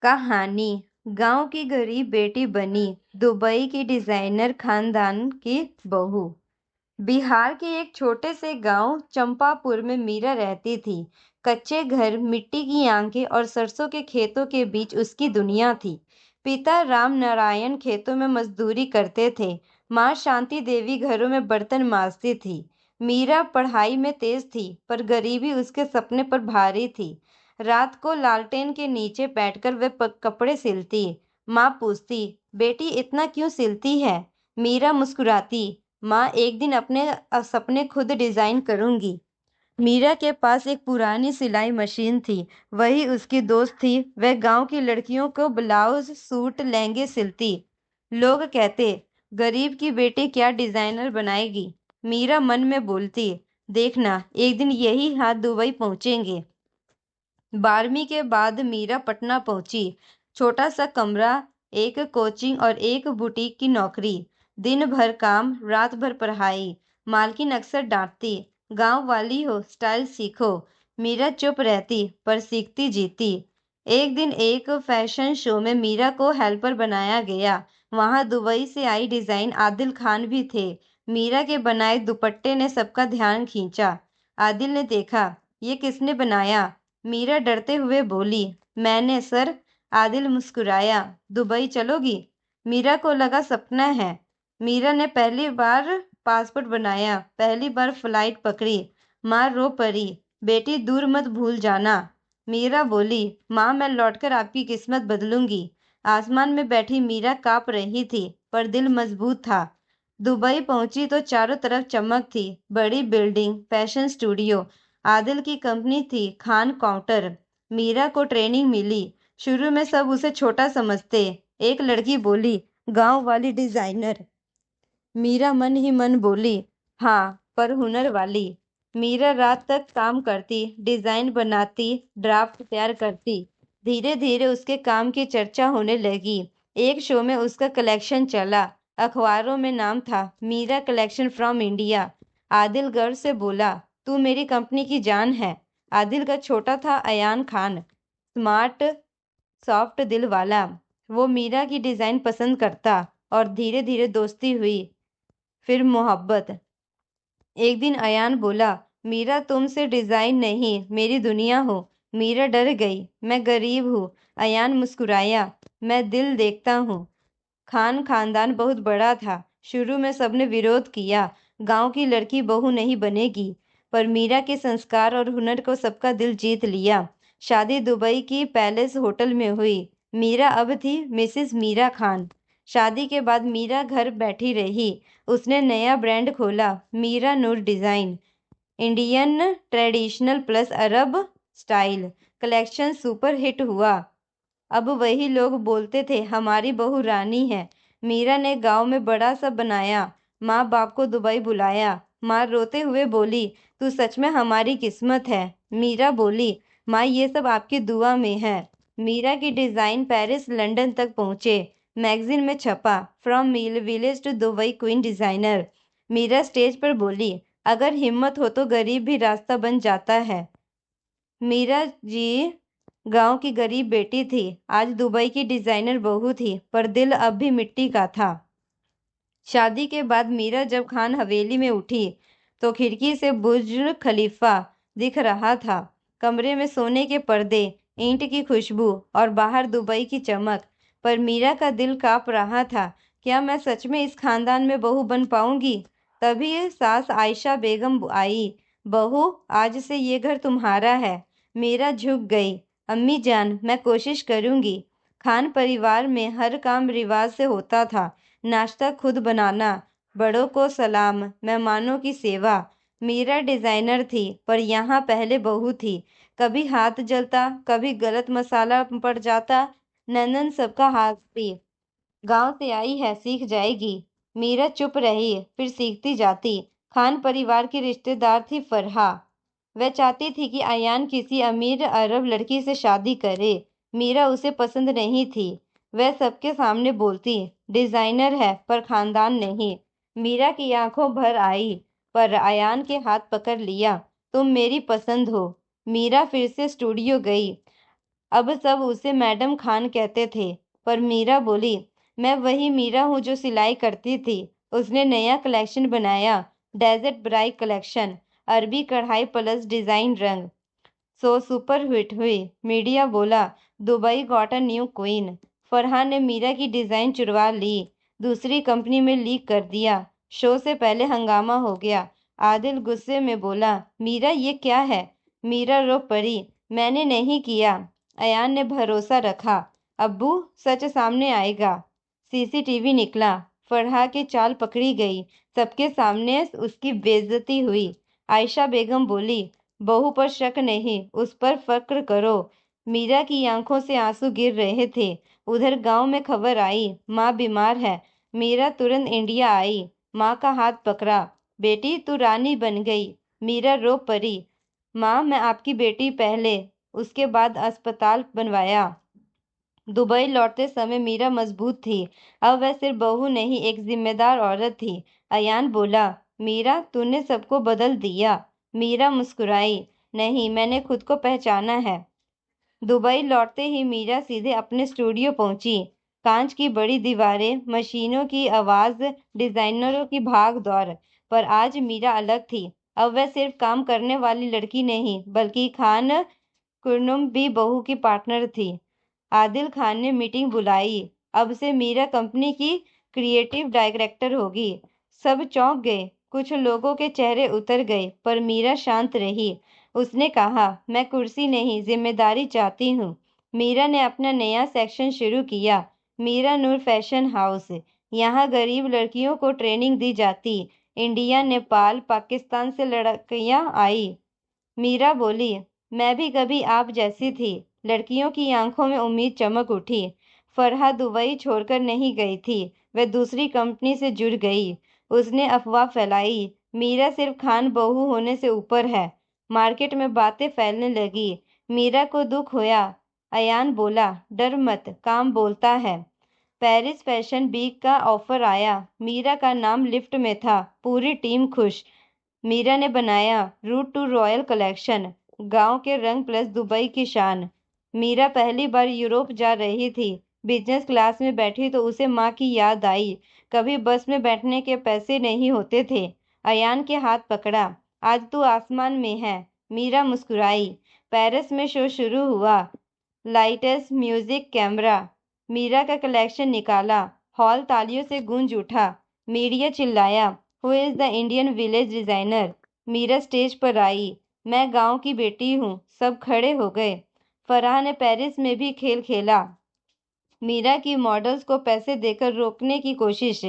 कहानी। गांव की गरीब बेटी बनी दुबई की डिजाइनर खानदान की बहू। बिहार के एक छोटे से गांव चंपापुर में मीरा रहती थी। कच्चे घर, मिट्टी की आंखें और सरसों के खेतों के बीच उसकी दुनिया थी। पिता राम नारायण खेतों में मजदूरी करते थे। माँ शांति देवी घरों में बर्तन मांजती थी। मीरा पढ़ाई में तेज थी, पर गरीबी उसके सपने पर भारी थी। रात को लालटेन के नीचे बैठकर वे कपड़े सिलती। माँ पूछती, बेटी इतना क्यों सिलती है? मीरा मुस्कुराती, माँ एक दिन अपने सपने खुद डिजाइन करूंगी। मीरा के पास एक पुरानी सिलाई मशीन थी। वही उसकी दोस्त थी। वह गांव की लड़कियों को ब्लाउज, सूट, लहंगे सिलती। लोग कहते, गरीब की बेटी क्या डिजाइनर बनाएगी। मीरा मन में बोलती, देखना एक दिन यही हाथ दुबई पहुंचेंगे। 12वीं के बाद मीरा पटना पहुंची। छोटा सा कमरा, एक कोचिंग और एक बुटीक की नौकरी। दिन भर काम, रात भर पढ़ाई। मालकिन अक्सर डांटती, गांव वाली हो, स्टाइल सीखो। मीरा चुप रहती, पर सीखती जीती। एक दिन एक फैशन शो में मीरा को हेल्पर बनाया गया। वहां दुबई से आई डिजाइन आदिल खान भी थे। मीरा के बनाए दुपट्टे ने सबका ध्यान खींचा। आदिल ने देखा, ये किसने बनाया? मीरा डरते हुए बोली, मैंने सर। आदिल मुस्कुराया, दुबई चलोगी? मीरा को लगा सपना है। मीरा ने पहली बार पासपोर्ट बनाया, पहली बार फ्लाइट पकड़ी। माँ रो पड़ी, बेटी दूर मत भूल जाना। मीरा बोली, माँ मैं लौटकर आपकी किस्मत बदलूंगी। आसमान में बैठी मीरा कांप रही थी, पर दिल मजबूत था। दुबई पहुंची तो चारों तरफ चमक थी। बड़ी बिल्डिंग, फैशन स्टूडियो, आदिल की कंपनी थी, खान काउंटर। मीरा को ट्रेनिंग मिली। शुरू में सब उसे छोटा समझते। एक लड़की बोली, गांव वाली डिजाइनर। मीरा मन ही मन बोली, हाँ, पर हुनर वाली। मीरा रात तक काम करती, डिजाइन बनाती, ड्राफ्ट तैयार करती। धीरे धीरे उसके काम की चर्चा होने लगी। एक शो में उसका कलेक्शन चला। अखबारों में नाम था, Meera collection from India. Adil गर्व से बोला, तू मेरी कंपनी की जान है। आदिल का छोटा था अयान खान, स्मार्ट, सॉफ्ट दिल वाला। वो मीरा की डिजाइन पसंद करता और धीरे धीरे दोस्ती हुई, फिर मोहब्बत। एक दिन अयान बोला, मीरा तुमसे डिजाइन नहीं, मेरी दुनिया हो। मीरा डर गई, मैं गरीब हूँ। अयान मुस्कुराया, मैं दिल देखता हूँ। खान खानदान बहुत बड़ा था। शुरू में सबने विरोध किया, गांव की लड़की बहू नहीं बनेगी। पर मीरा के संस्कार और हुनर को सबका दिल जीत लिया। शादी दुबई की पैलेस होटल में हुई। मीरा अब थी मिसेस मीरा खान। शादी के बाद मीरा घर बैठी रही। उसने नया ब्रांड खोला, मीरा नूर डिजाइन। इंडियन ट्रेडिशनल प्लस अरब स्टाइल कलेक्शन सुपर हिट हुआ। अब वही लोग बोलते थे, हमारी बहू रानी है। मीरा ने गांव में बड़ा सा बनाया। माँ बाप को दुबई बुलाया। माँ रोते हुए बोली, तू सच में हमारी किस्मत है। मीरा बोली, माँ ये सब आपकी दुआ में है। मीरा की डिजाइन पेरिस, लंदन तक पहुंचे। मैगजीन में छपा, from village to Dubai queen designer. Meera stage पर बोली, अगर हिम्मत हो तो गरीब भी रास्ता बन जाता है। मीरा जी गांव की गरीब बेटी थी, आज दुबई की डिजाइनर बहू थी, पर दिल अब भी मिट्टी का था। शादी के बाद मीरा जब खान हवेली में उठी तो खिड़की से बुर्ज खलीफा दिख रहा था। कमरे में सोने के पर्दे, ईंट की खुशबू और बाहर दुबई की चमक। पर मीरा का दिल कांप रहा था, क्या मैं सच में इस खानदान में बहू बन पाऊंगी? तभी सास आयशा बेगम आई, बहू आज से ये घर तुम्हारा है। मीरा झुक गई, अम्मी जान मैं कोशिश करूंगी। खान परिवार में हर काम रिवाज से होता था। नाश्ता खुद बनाना, बड़ों को सलाम, मेहमानों की सेवा। मीरा डिजाइनर थी, पर यहाँ पहले बहू थी। कभी हाथ जलता, कभी गलत मसाला पड़ जाता। नंदन सबका हाथती, गांव से आई है, सीख जाएगी। मीरा चुप रही, फिर सीखती जाती। खान परिवार की रिश्तेदार थी फरहा। वह चाहती थी कि अयान किसी अमीर अरब लड़की से शादी करे। मीरा उसे पसंद नहीं थी। वह सबके सामने बोलती, डिजाइनर है पर खानदान नहीं। मीरा की आंखों भर आई, पर अयान के हाथ पकड़ लिया, तुम मेरी पसंद हो। मीरा फिर से स्टूडियो गई। अब सब उसे मैडम खान कहते थे। पर मीरा बोली, मैं वही मीरा हूँ जो सिलाई करती थी। उसने नया कलेक्शन बनाया, डेजर्ट ब्राइड कलेक्शन, अरबी कढ़ाई प्लस डिजाइन रंग। सो सुपर हिट हुई। मीडिया बोला, Dubai got a new queen. Farhan ने मीरा की डिजाइन चुरवा ली, दूसरी कंपनी में लीक कर दिया। शो से पहले हंगामा हो गया। आदिल गुस्से में बोला, मीरा ये क्या है? मीरा रो पड़ी, मैंने नहीं किया। अयान ने भरोसा रखा, अब्बू सच सामने आएगा। सीसीटीवी निकला, फरहा की चाल पकड़ी गई, सबके सामने उसकी बेइज्जती हुई। आयशा बेगम बोली, बहू पर शक नहीं, उस पर फक्र करो। मीरा की आंखों से आंसू गिर रहे थे। उधर गांव में खबर आई, माँ बीमार है। मीरा तुरंत इंडिया आई, माँ का हाथ पकड़ा, बेटी तू रानी बन गई। मीरा रो पड़ी, माँ मैं आपकी बेटी पहले, उसके बाद अस्पताल बनवाया। दुबई लौटते समय मीरा मजबूत थी। अब वह सिर्फ बहू नहीं, एक जिम्मेदार औरत थी। अयान बोला, मीरा तूने सबको बदल दिया। मीरा मुस्कुराई, नहीं मैंने खुद को पहचाना है। दुबई लौटते ही मीरा सीधे अपने स्टूडियो पहुंची। कांच की बड़ी दीवारें, मशीनों की आवाज, डिजाइनरों की भाग दौड़। पर आज मीरा अलग थी। अब वह सिर्फ काम करने वाली लड़की नहीं, बल्कि खान कुर्नुम भी बहू की पार्टनर थी। आदिल खान ने मीटिंग बुलाई, अब से मीरा कंपनी की क्रिएटिव डायरेक्टर होगी। सब चौंक गए, कुछ लोगों के चेहरे उतर गए, पर मीरा शांत रही। उसने कहा, मैं कुर्सी नहीं जिम्मेदारी चाहती हूँ। मीरा ने अपना नया सेक्शन शुरू किया, मीरा नूर फैशन हाउस। यहाँ गरीब लड़कियों को ट्रेनिंग दी जाती। इंडिया, नेपाल, पाकिस्तान से लड़कियां आई। मीरा बोली, मैं भी कभी आप जैसी थी। लड़कियों की आंखों में उम्मीद चमक उठी। फरहा दुबई छोड़कर नहीं गई थी, वह दूसरी कंपनी से जुड़ गई। उसने अफवाह फैलाई, मीरा सिर्फ खान बहू होने से ऊपर है। मार्केट में बातें फैलने लगी। मीरा को दुख होया। अयान बोला, डर मत, काम बोलता है। पेरिस फैशन वीक का ऑफर आया, मीरा का नाम लिफ्ट में था, पूरी टीम खुश। मीरा ने बनाया रूट टू रॉयल कलेक्शन, गांव के रंग प्लस दुबई की शान। मीरा पहली बार यूरोप जा रही थी। बिजनेस क्लास में बैठी तो उसे माँ की याद आई। कभी बस में बैठने के पैसे नहीं होते थे। अयान के हाथ पकड़ा, आज तू आसमान में है। मीरा मुस्कुराई। पेरिस में शो शुरू हुआ, लाइट्स, म्यूजिक, कैमरा। मीरा का कलेक्शन निकाला, हॉल तालियों से गूंज उठा। मीडिया चिल्लाया, who is the Indian village designer? Meera stage पर आई, मैं गांव की बेटी हूँ। सब खड़े हो गए। फरहा ने पेरिस में भी खेल खेला, मीरा की मॉडल्स को पैसे देकर रोकने की कोशिश,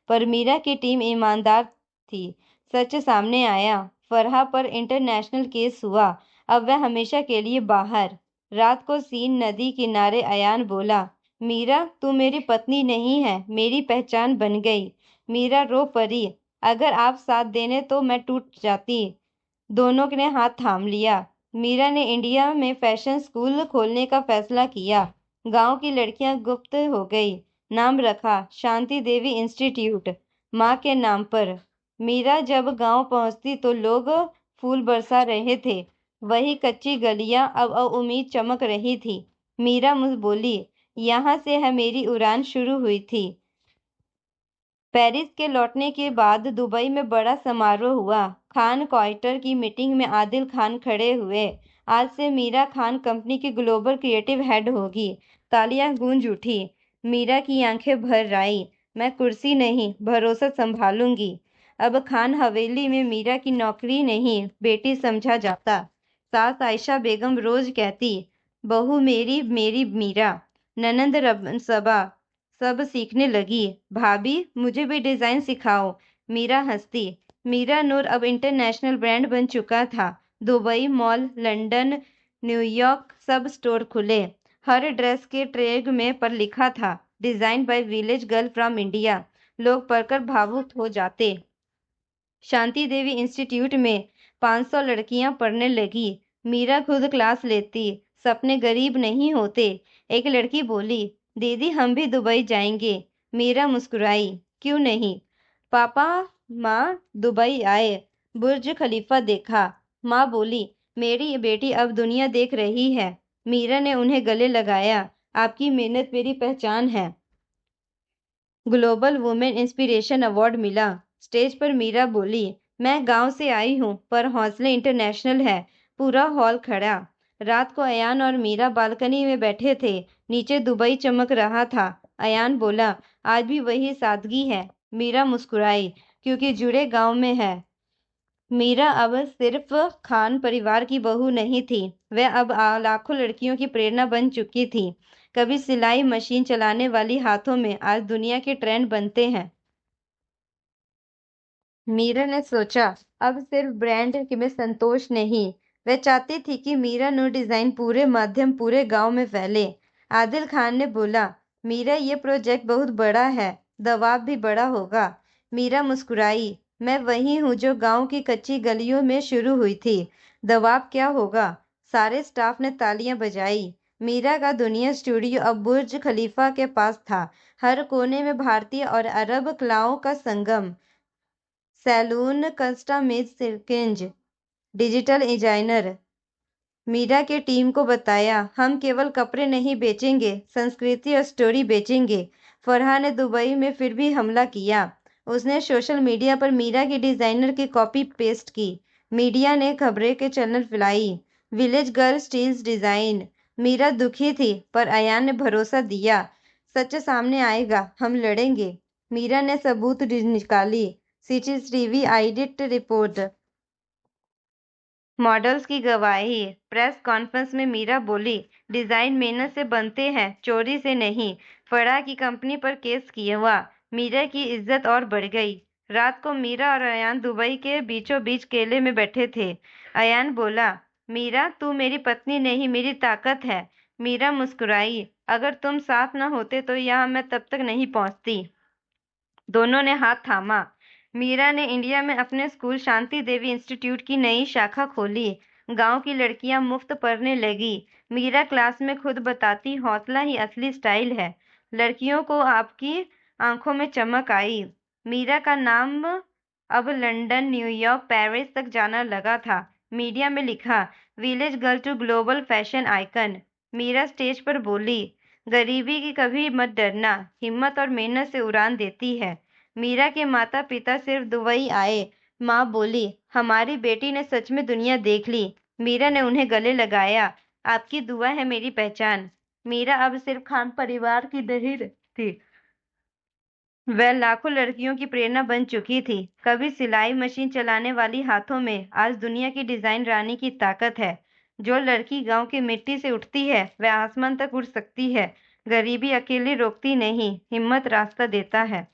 पर मीरा की टीम ईमानदार थी। सच सामने आया, फरहा पर इंटरनेशनल केस हुआ। अब वह हमेशा के लिए बाहर। रात को सीन नदी किनारे, अयान बोला, मीरा तू मेरी पत्नी नहीं है, मेरी पहचान बन गई। मीरा रो पड़ी, अगर आप साथ देने तो मैं टूट जाती। दोनों ने हाथ थाम लिया। मीरा ने इंडिया में फैशन स्कूल खोलने का फैसला किया। गांव की लड़कियां गुप्त हो गई। नाम रखा शांति देवी इंस्टीट्यूट, माँ के नाम पर। मीरा जब गांव पहुंचती तो लोग फूल बरसा रहे थे। वही कच्ची गलियां अब उम्मीद चमक रही थी। मीरा मुझ बोली, यहाँ से है मेरी उड़ान शुरू हुई थी। पेरिस के लौटने के बाद दुबई में बड़ा समारोह हुआ। खान क्वार्टर की मीटिंग में आदिल खान खड़े हुए। आज से मीरा खान कंपनी की ग्लोबल क्रिएटिव हेड होगी। तालियां गूंज उठी। मीरा की आंखें भर आई, मैं कुर्सी नहीं भरोसा संभालूंगी। अब खान हवेली में मीरा की नौकरी नहीं, बेटी समझा जाता। सास आयशा बेगम रोज कहती, बहू मेरी मेरी मीरा। ननंद सबा सब सीखने लगी, भाभी मुझे भी डिजाइन सिखाओ। मीरा हंसती। मीरा नूर अब इंटरनेशनल ब्रांड बन चुका था। दुबई मॉल, लंदन, न्यूयॉर्क सब स्टोर खुले। हर ड्रेस के ट्रैग में पर लिखा था, design by village girl from India. लोग पढ़कर भावुक हो जाते। शांति देवी इंस्टीट्यूट में 500 लड़कियां पढ़ने लगी। मीरा खुद क्लास लेती। सपने गरीब नहीं होते। एक लड़की बोली, दीदी हम भी दुबई जाएंगे। मीरा मुस्कुराई, क्यों नहीं? पापा माँ दुबई आए, बुर्ज खलीफा देखा। माँ बोली, मेरी बेटी अब दुनिया देख रही है। मीरा ने उन्हें गले लगाया। आपकी मेहनत मेरी पहचान है। ग्लोबल वुमेन इंस्पिरेशन अवार्ड मिला। स्टेज पर मीरा बोली, मैं गांव से आई हूँ पर हौसले इंटरनेशनल है। पूरा हॉल खड़ा। रात को अयान और मीरा बालकनी में बैठे थे। नीचे दुबई चमक रहा था। अयान बोला, आज भी वही सादगी है। मीरा मुस्कुराई, क्योंकि जुड़े गांव में है। मीरा अब सिर्फ खान परिवार की बहू नहीं थी, वह अब लाखों लड़कियों की प्रेरणा बन चुकी थी। कभी सिलाई मशीन चलाने वाली हाथों में आज दुनिया के ट्रेंड बनते हैं। मीरा ने सोचा, अब सिर्फ ब्रांड में संतोष नहीं। वह चाहती थी कि मीरा नूर डिजाइन पूरे माध्यम पूरे गांव में फैले। आदिल खान ने बोला, मीरा ये प्रोजेक्ट बहुत बड़ा है, दबाव भी बड़ा होगा। मीरा मुस्कुराई, मैं वही हूँ जो गांव की कच्ची गलियों में शुरू हुई थी। दबाव क्या होगा? सारे स्टाफ ने तालियां बजाई। मीरा का दुनिया स्टूडियो अब बुर्ज खलीफा के पास था। हर कोने में भारतीय और अरब कलाओं का संगम। सैलून, कस्टमाइज किंज, डिजिटल डिजाइनर। मीरा के टीम को बताया, हम केवल कपड़े नहीं बेचेंगे, संस्कृति और स्टोरी बेचेंगे। फरहा ने दुबई में फिर भी हमला किया। उसने सोशल मीडिया पर मीरा की डिजाइनर की कॉपी पेस्ट की। मीडिया ने खबरें के चैनल फैलाई। Village girl steals design. Meera दुखी थी, पर अयान ने भरोसा दिया, सच सामने आएगा, हम लड़ेंगे। मीरा ने सबूत निकाली। सीसीटीवी ऑडिट रिपोर्ट, मॉडल्स की गवाही। प्रेस कॉन्फ्रेंस में मीरा बोली, डिजाइन मेहनत से बनते हैं, चोरी से नहीं। फड़ा की कंपनी पर केस किया हुआ। मीरा की इज्जत और बढ़ गई। रात को मीरा और अयान दुबई के बीचों बीच केले में बैठे थे। अयान बोला, मीरा तू मेरी पत्नी नहीं, मेरी ताकत है। मीरा मुस्कुराई, अगर तुम साथ न होते तो यहाँ मैं तब तक नहीं पहुंचती। दोनों ने हाथ थामा। मीरा ने इंडिया में अपने स्कूल शांति देवी इंस्टीट्यूट की नई शाखा खोली। गांव की लड़कियां मुफ्त पढ़ने लगी। मीरा क्लास में खुद बताती, हौसला ही असली स्टाइल है। लड़कियों को आपकी आंखों में चमक आई। मीरा का नाम अब लंदन, न्यूयॉर्क, पेरिस तक जाना लगा था। मीडिया में लिखा, village girl to global fashion icon. Meera stage पर बोली, गरीबी की कभी मत डरना, हिम्मत और मेहनत से उड़ान देती है। मीरा के माता पिता सिर्फ दुबई आए। माँ बोली, हमारी बेटी ने सच में दुनिया देख ली। मीरा ने उन्हें गले लगाया, आपकी दुआ है मेरी पहचान। मीरा अब सिर्फ खान परिवार की नहीं थी, वह लाखों लड़कियों की प्रेरणा बन चुकी थी। कभी सिलाई मशीन चलाने वाली हाथों में, आज दुनिया की डिजाइन रानी की ताकत है। जो लड़की गांव की मिट्टी से उठती है, वह आसमान तक उड़ सकती है। गरीबी अकेली रोकती नहीं, हिम्मत रास्ता देता है।